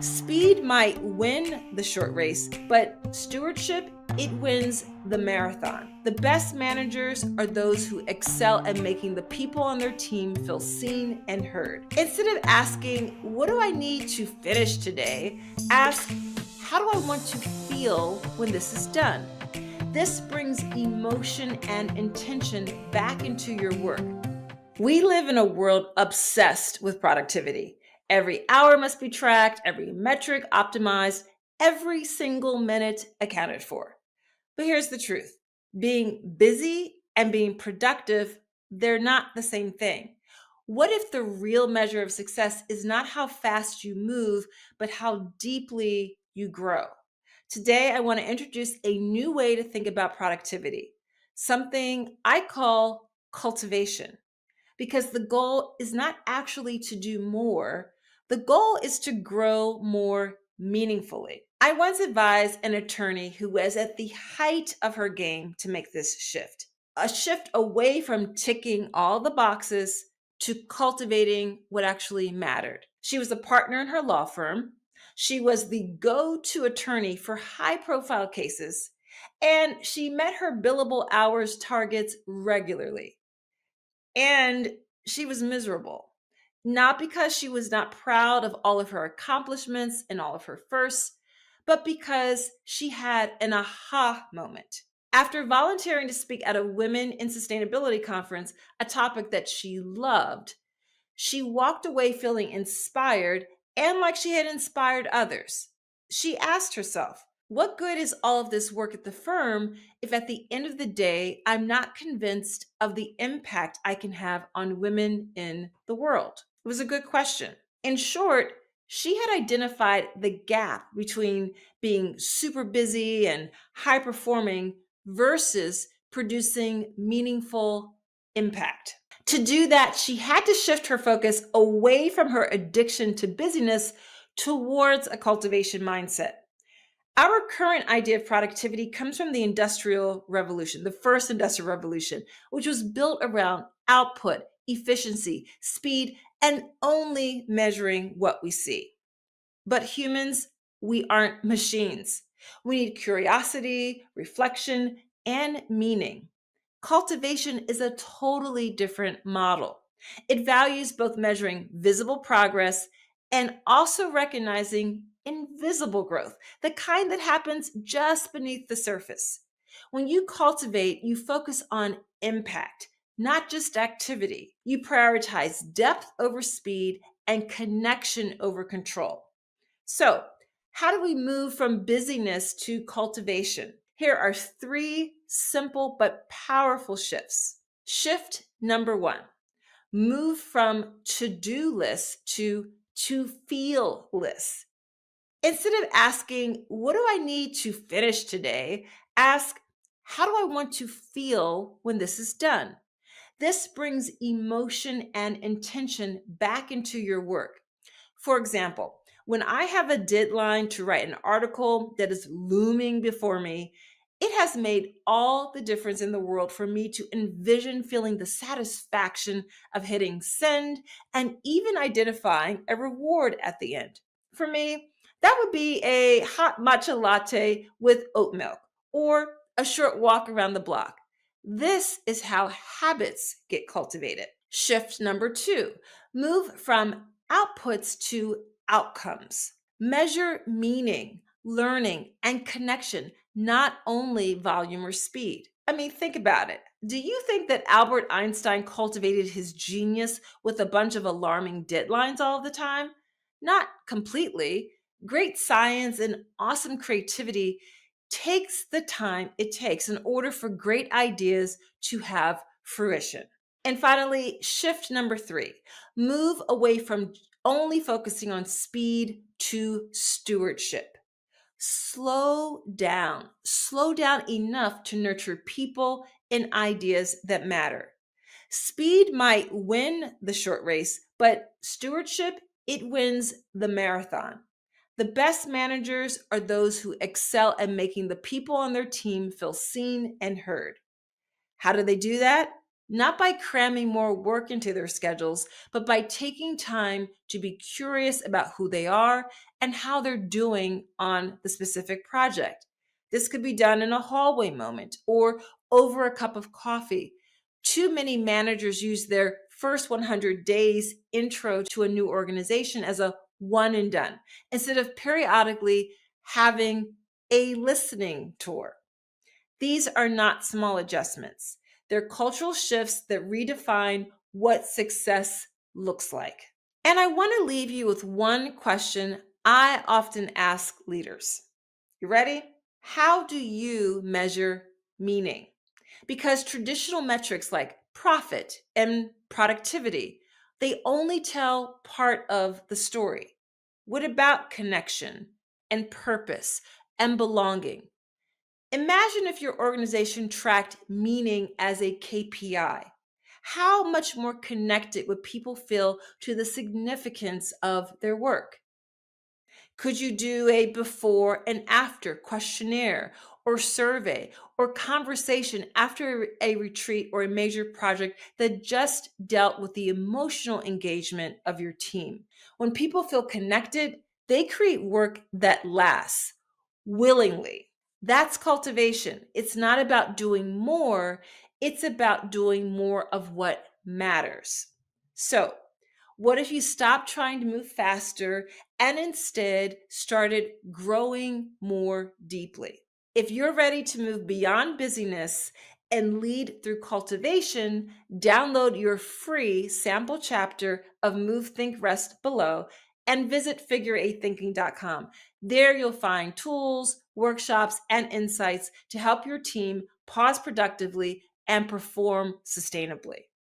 Speed might win the short race, but stewardship, it wins the marathon. The best managers are those who excel at making the people on their team feel seen and heard. Instead of asking, what do I need to finish today? Ask, how do I want to feel when this is done? This brings emotion and intention back into your work. We live in a world obsessed with productivity. Every hour must be tracked, every metric optimized, every single minute accounted for. But here's the truth: being busy and being productive, they're not the same thing. What if the real measure of success is not how fast you move, but how deeply you grow? Today, I want to introduce a new way to think about productivity, something I call cultivation, because the goal is not actually to do more. The goal is to grow more meaningfully. I once advised an attorney who was at the height of her game to make this shift, a shift away from ticking all the boxes to cultivating what actually mattered. She was a partner in her law firm. She was the go to attorney for high profile cases, and she met her billable hours targets regularly. And she was miserable, not because she was not proud of all of her accomplishments and all of her firsts, but because she had an aha moment. After volunteering to speak at a Women in Sustainability conference, a topic that she loved, she walked away feeling inspired and like she had inspired others. She asked herself, what good is all of this work at the firm if at the end of the day, I'm not convinced of the impact I can have on women in the world? It was a good question. In short, she had identified the gap between being super busy and high performing versus producing meaningful impact. To do that, she had to shift her focus away from her addiction to busyness towards a cultivation mindset. Our current idea of productivity comes from the Industrial Revolution, the first Industrial Revolution, which was built around output, efficiency, speed, and only measuring what we see. But humans, we aren't machines. We need curiosity, reflection, and meaning. Cultivation is a totally different model. It values both measuring visible progress and also recognizing invisible growth, the kind that happens just beneath the surface. When you cultivate, you focus on impact, not just activity. You prioritize depth over speed and connection over control. So, how do we move from busyness to cultivation? Here are three simple but powerful shifts. Shift number one: move from to do lists to feel lists. Instead of asking, what do I need to finish today? Ask, how do I want to feel when this is done? This brings emotion and intention back into your work. For example, when I have a deadline to write an article that is looming before me, it has made all the difference in the world for me to envision feeling the satisfaction of hitting send and even identifying a reward at the end. For me, that would be a hot matcha latte with oat milk or a short walk around the block. This is how habits get cultivated. Shift number two: move from outputs to outcomes. Measure meaning, learning, and connection, not only volume or speed. I mean, think about it. Do you think that Albert Einstein cultivated his genius with a bunch of alarming deadlines all the time? Not completely. Great science and awesome creativity takes the time it takes in order for great ideas to have fruition. And finally, shift number three: move away from only focusing on speed to stewardship. Slow down enough to nurture people and ideas that matter. Speed might win the short race, but stewardship, it wins the marathon. The best managers are those who excel at making the people on their team feel seen and heard. How do they do that? not by cramming more work into their schedules, but by taking time to be curious about who they are and how they're doing on the specific project. This could be done in a hallway moment or over a cup of coffee. Too many managers use their first 100 days intro to a new organization as a one and done instead of periodically having a listening tour. These are not small adjustments. They're cultural shifts that redefine what success looks like. And I want to leave you with one question I often ask leaders. You ready? How do you measure meaning? Because traditional metrics like profit and productivity, they only tell part of the story. What about connection and purpose and belonging? Imagine if your organization tracked meaning as a KPI. How much more connected would people feel to the significance of their work? Could you do a before and after questionnaire or survey or conversation after a retreat or a major project that just dealt with the emotional engagement of your team? When people feel connected, they create work that lasts willingly. That's cultivation. It's not about doing more, it's about doing more of what matters. So, what if you stopped trying to move faster and instead started growing more deeply? If you're ready to move beyond busyness and lead through cultivation, download your free sample chapter of Move, Think, Rest below and visit figure8thinking.com. There you'll find tools, workshops, and insights to help your team pause productively and perform sustainably.